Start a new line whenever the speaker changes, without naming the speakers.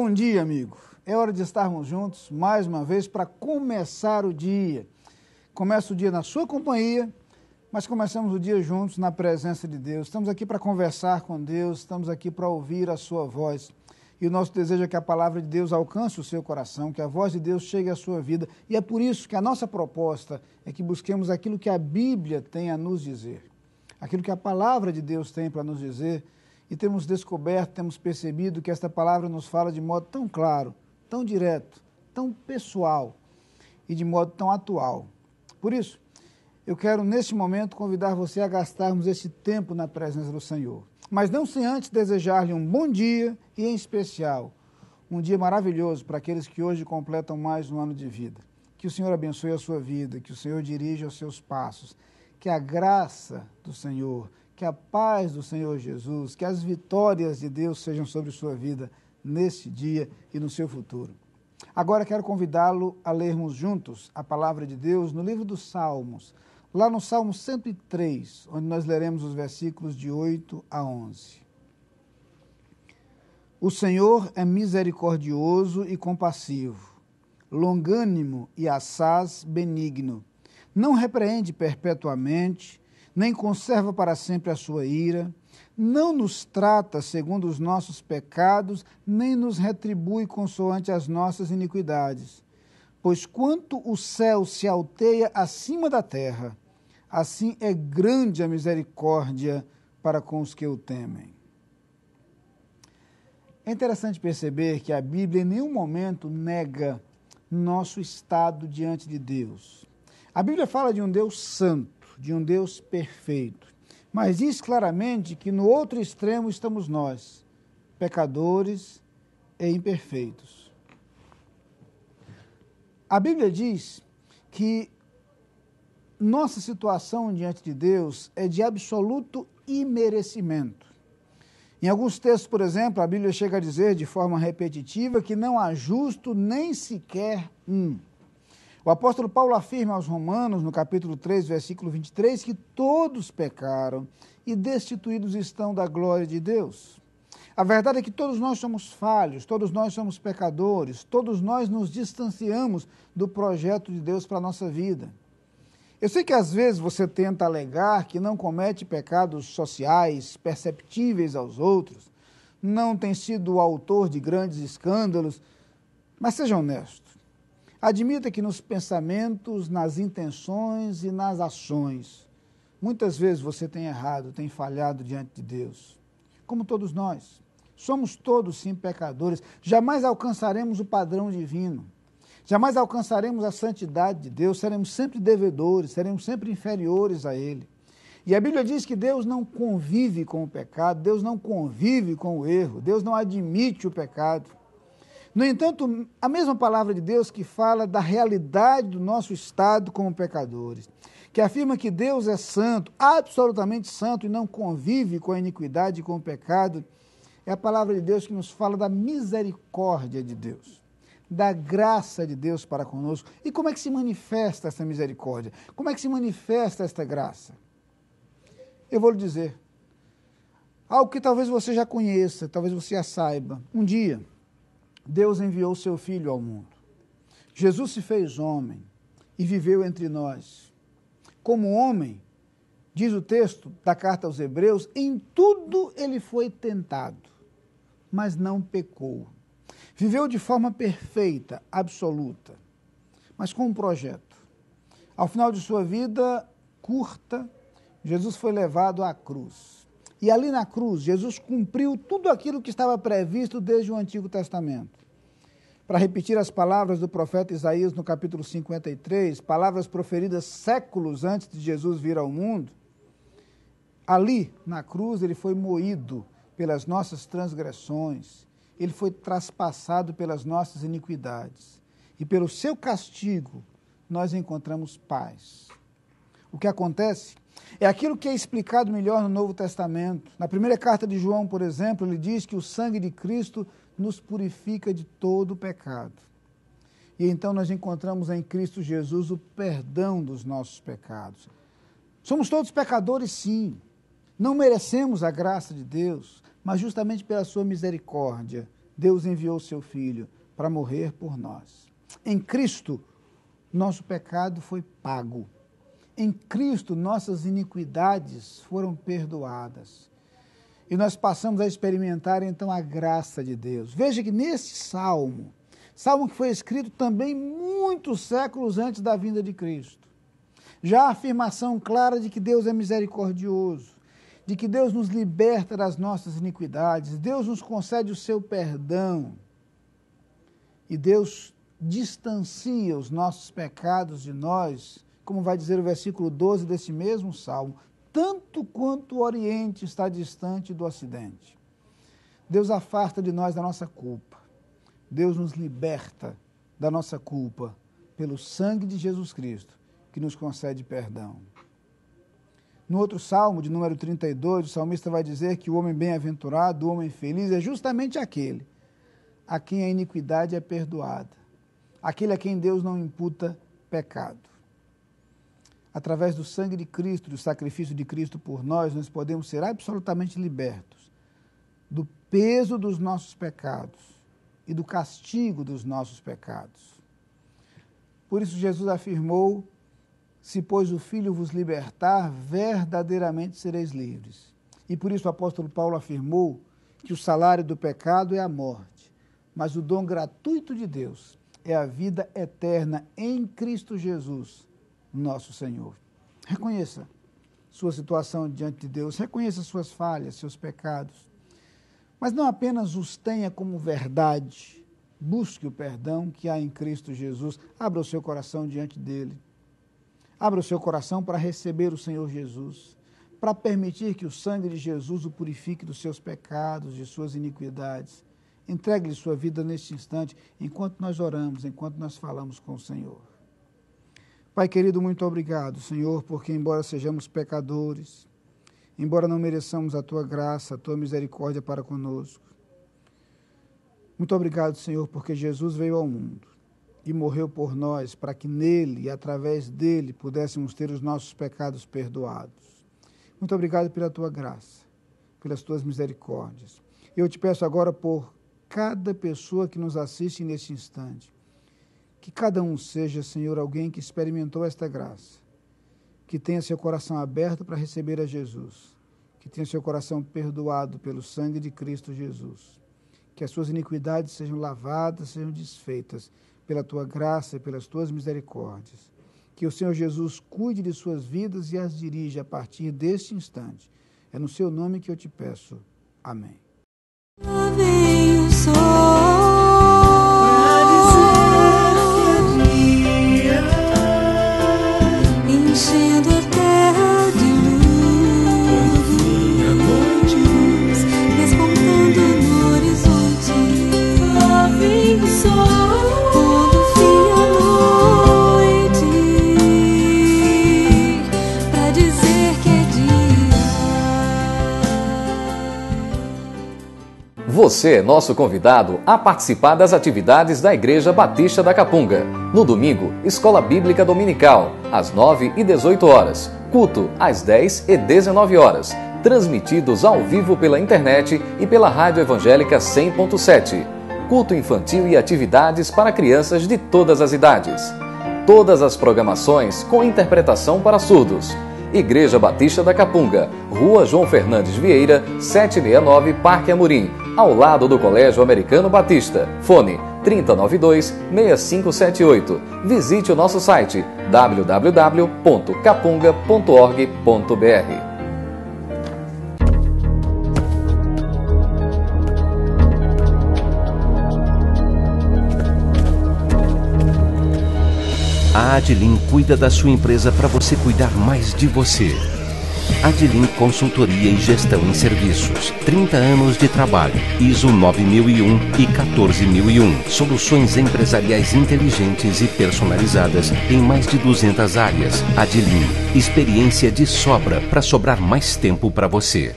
Bom dia, amigo. É hora de estarmos juntos mais uma vez para começar o dia. Começa o dia na sua companhia, mas começamos o dia juntos na presença de Deus. Estamos aqui para conversar com Deus, estamos aqui para ouvir a sua voz. E o nosso desejo é que a palavra de Deus alcance o seu coração, que a voz de Deus chegue à sua vida. E é por isso que a nossa proposta é que busquemos aquilo que a Bíblia tem a nos dizer, aquilo que a palavra de Deus tem para nos dizer. E temos descoberto, temos percebido que esta palavra nos fala de modo tão claro, tão direto, tão pessoal e de modo tão atual. Por isso, eu quero neste momento convidar você a gastarmos esse tempo na presença do Senhor. Mas não sem antes desejar-lhe um bom dia e, em especial, um dia maravilhoso para aqueles que hoje completam mais um ano de vida. Que o Senhor abençoe a sua vida, que o Senhor dirija os seus passos, que a graça do Senhor, que a paz do Senhor Jesus, que as vitórias de Deus sejam sobre sua vida neste dia e no seu futuro. Agora quero convidá-lo a lermos juntos a palavra de Deus no livro dos Salmos, lá no Salmo 103, onde nós leremos os versículos de 8 a 11. O Senhor é misericordioso e compassivo, longânimo e assaz benigno, não repreende perpetuamente, nem conserva para sempre a sua ira, não nos trata segundo os nossos pecados, nem nos retribui consoante as nossas iniquidades. Pois quanto o céu se alteia acima da terra, assim é grande a misericórdia para com os que o temem. É interessante perceber que a Bíblia em nenhum momento nega nosso estado diante de Deus. A Bíblia fala de um Deus santo, de um Deus perfeito, mas diz claramente que no outro extremo estamos nós, pecadores e imperfeitos. A Bíblia diz que nossa situação diante de Deus é de absoluto imerecimento. Em alguns textos, por exemplo, a Bíblia chega a dizer de forma repetitiva que não há justo nem sequer um. O apóstolo Paulo afirma aos Romanos, no capítulo 3, versículo 23, que todos pecaram e destituídos estão da glória de Deus. A verdade é que todos nós somos falhos, todos nós somos pecadores, todos nós nos distanciamos do projeto de Deus para a nossa vida. Eu sei que às vezes você tenta alegar que não comete pecados sociais perceptíveis aos outros, não tem sido o autor de grandes escândalos, mas seja honesto. Admita que nos pensamentos, nas intenções e nas ações, muitas vezes você tem errado, tem falhado diante de Deus. Como todos nós. Somos todos, sim, pecadores. Jamais alcançaremos o padrão divino. Jamais alcançaremos a santidade de Deus. Seremos sempre devedores, seremos sempre inferiores a Ele. E a Bíblia diz que Deus não convive com o pecado, Deus não convive com o erro, Deus não admite o pecado. No entanto, a mesma palavra de Deus que fala da realidade do nosso estado como pecadores, que afirma que Deus é santo, absolutamente santo, e não convive com a iniquidade e com o pecado, é a palavra de Deus que nos fala da misericórdia de Deus, da graça de Deus para conosco. E como é que se manifesta essa misericórdia? Como é que se manifesta esta graça? Eu vou lhe dizer, algo que talvez você já conheça, talvez você já saiba. Um dia, Deus enviou seu Filho ao mundo. Jesus se fez homem e viveu entre nós. Como homem, diz o texto da carta aos Hebreus, em tudo ele foi tentado, mas não pecou. Viveu de forma perfeita, absoluta, mas com um projeto. Ao final de sua vida curta, Jesus foi levado à cruz. E ali na cruz, Jesus cumpriu tudo aquilo que estava previsto desde o Antigo Testamento. Para repetir as palavras do profeta Isaías no capítulo 53, palavras proferidas séculos antes de Jesus vir ao mundo, ali na cruz ele foi moído pelas nossas transgressões, ele foi traspassado pelas nossas iniquidades, e pelo seu castigo nós encontramos paz. O que acontece é aquilo que é explicado melhor no Novo Testamento. Na primeira carta de João, por exemplo, ele diz que o sangue de Cristo nos purifica de todo o pecado. E então nós encontramos em Cristo Jesus o perdão dos nossos pecados. Somos todos pecadores, sim. Não merecemos a graça de Deus, mas justamente pela sua misericórdia, Deus enviou o seu Filho para morrer por nós. Em Cristo, nosso pecado foi pago. Em Cristo, nossas iniquidades foram perdoadas. E nós passamos a experimentar, então, a graça de Deus. Veja que nesse salmo que foi escrito também muitos séculos antes da vinda de Cristo, já a afirmação clara de que Deus é misericordioso, de que Deus nos liberta das nossas iniquidades, Deus nos concede o seu perdão, e Deus distancia os nossos pecados de nós, como vai dizer o versículo 12 desse mesmo salmo, tanto quanto o Oriente está distante do Ocidente. Deus afasta de nós a nossa culpa. Deus nos liberta da nossa culpa pelo sangue de Jesus Cristo, que nos concede perdão. No outro salmo, de número 32, o salmista vai dizer que o homem bem-aventurado, o homem feliz, é justamente aquele a quem a iniquidade é perdoada, aquele a quem Deus não imputa pecado. Através do sangue de Cristo, do sacrifício de Cristo por nós podemos ser absolutamente libertos do peso dos nossos pecados e do castigo dos nossos pecados. Por isso Jesus afirmou: se, pois, o Filho vos libertar, verdadeiramente sereis livres. E por isso o apóstolo Paulo afirmou que o salário do pecado é a morte, mas o dom gratuito de Deus é a vida eterna em Cristo Jesus, nosso Senhor. Reconheça sua situação diante de Deus, reconheça suas falhas, seus pecados, mas não apenas os tenha como verdade. Busque o perdão que há em Cristo Jesus. Abra o seu coração diante dele. Abra o seu coração para receber o Senhor Jesus, para permitir que o sangue de Jesus o purifique dos seus pecados, de suas iniquidades. Entregue-lhe sua vida neste instante, enquanto nós oramos, enquanto nós falamos com o Senhor. Pai querido, muito obrigado, Senhor, porque embora sejamos pecadores, embora não mereçamos a Tua graça, a Tua misericórdia para conosco, muito obrigado, Senhor, porque Jesus veio ao mundo e morreu por nós, para que nele e através dele pudéssemos ter os nossos pecados perdoados. Muito obrigado pela Tua graça, pelas Tuas misericórdias. Eu te peço agora por cada pessoa que nos assiste neste instante, que cada um seja, Senhor, alguém que experimentou esta graça, que tenha seu coração aberto para receber a Jesus, que tenha seu coração perdoado pelo sangue de Cristo Jesus, que as suas iniquidades sejam lavadas, sejam desfeitas pela Tua graça e pelas Tuas misericórdias, que o Senhor Jesus cuide de suas vidas e as dirija a partir deste instante. É no seu nome que eu te peço. Amém.
Lá vem o sol pra dizer que é dia, enchendo a terra de luz, a noite despontando no horizonte. Lá vem o sol quando fim a noite, pra dizer que é dia.
Você é nosso convidado a participar das atividades da Igreja Batista da Capunga. No domingo, Escola Bíblica Dominical, às 9 e 18 horas. Culto, às 10 e 19 horas. Transmitidos ao vivo pela internet e pela Rádio Evangélica 100.7. Culto infantil e atividades para crianças de todas as idades. Todas as programações com interpretação para surdos. Igreja Batista da Capunga, Rua João Fernandes Vieira, 769, Parque Amorim, ao lado do Colégio Americano Batista. Fone 3092-6578. Visite o nosso site www.capunga.org.br.
A Adlim cuida da sua empresa para você cuidar mais de você. Adlim Consultoria e Gestão em Serviços. 30 anos de trabalho. ISO 9001 e 14001. Soluções empresariais inteligentes e personalizadas em mais de 200 áreas. Adlim. Experiência de sobra para sobrar mais tempo para você.